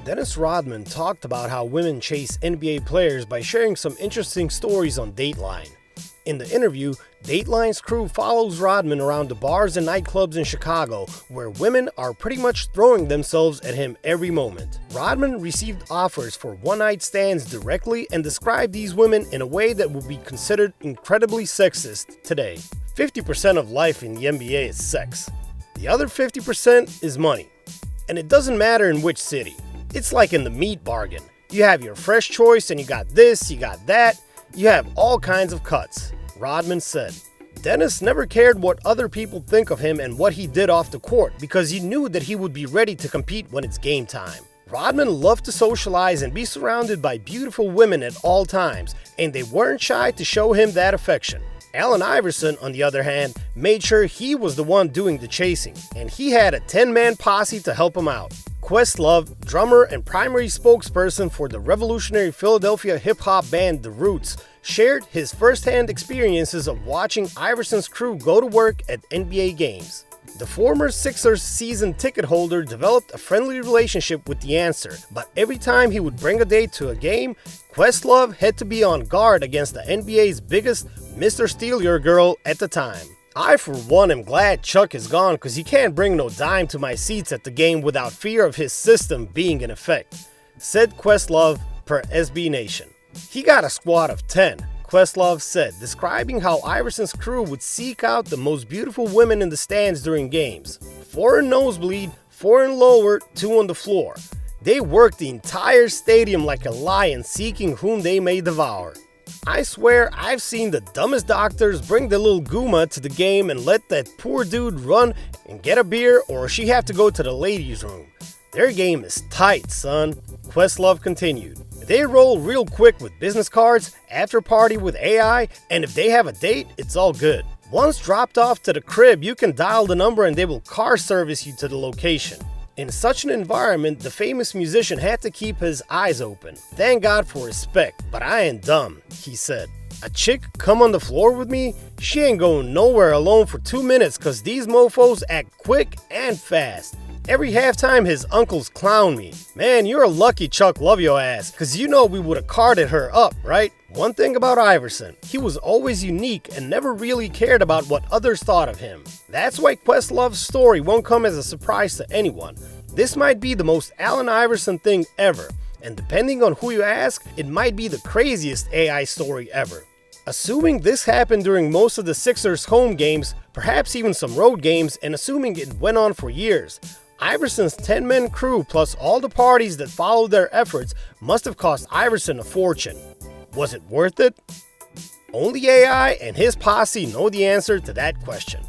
Dennis Rodman talked about how women chase NBA players by sharing some interesting stories on Dateline. In the interview, Dateline's crew follows Rodman around the bars and nightclubs in Chicago, where women are pretty much throwing themselves at him every moment. Rodman received offers for one-night stands directly and described these women in a way that would be considered incredibly sexist today. 50% of life in the NBA is sex. The other 50% is money. And it doesn't matter in which city. It's like in the meat bargain. You have your fresh choice and you got this, you got that. You have all kinds of cuts, Rodman said. Dennis never cared what other people think of him and what he did off the court because he knew that he would be ready to compete when it's game time. Rodman loved to socialize and be surrounded by beautiful women at all times, and they weren't shy to show him that affection. Allen Iverson, on the other hand, made sure he was the one doing the chasing, and he had a 10-man posse to help him out. Questlove, drummer and primary spokesperson for the revolutionary Philadelphia hip-hop band The Roots, shared his first-hand experiences of watching Iverson's crew go to work at NBA games. The former Sixers season ticket holder developed a friendly relationship with the answer, but every time he would bring a date to a game, Questlove had to be on guard against the NBA's biggest Mr. Steal Your Girl at the time. I, for one, am glad Chuck is gone because he can't bring no dime to my seats at the game without fear of his system being in effect, said Questlove per SB Nation. He got a squad of 10, Questlove said, describing how Iverson's crew would seek out the most beautiful women in the stands during games. 4 in nosebleed, 4 in lower, 2 on the floor. They worked the entire stadium like a lion seeking whom they may devour. I swear I've seen the dumbest doctors bring the little Guma to the game and let that poor dude run and get a beer, or she have to go to the ladies' room. Their game is tight, son, Questlove continued. They roll real quick with business cards, after party with AI, and if they have a date, it's all good. Once dropped off to the crib, you can dial the number and they will car service you to the location. In such an environment, the famous musician had to keep his eyes open. Thank God for respect, but I ain't dumb, he said. A chick come on the floor with me? She ain't going nowhere alone for 2 minutes cause these mofos act quick and fast. Every halftime his uncles clown me. Man, you're a lucky Chuck love your ass, cause you know we would've carted her up, right? One thing about Iverson, he was always unique and never really cared about what others thought of him. That's why Questlove's story won't come as a surprise to anyone. This might be the most Allen Iverson thing ever, and depending on who you ask, it might be the craziest AI story ever. Assuming this happened during most of the Sixers' home games, perhaps even some road games, and assuming it went on for years, Iverson's 10-man crew plus all the parties that followed their efforts must have cost Iverson a fortune. Was it worth it? Only AI and his posse know the answer to that question.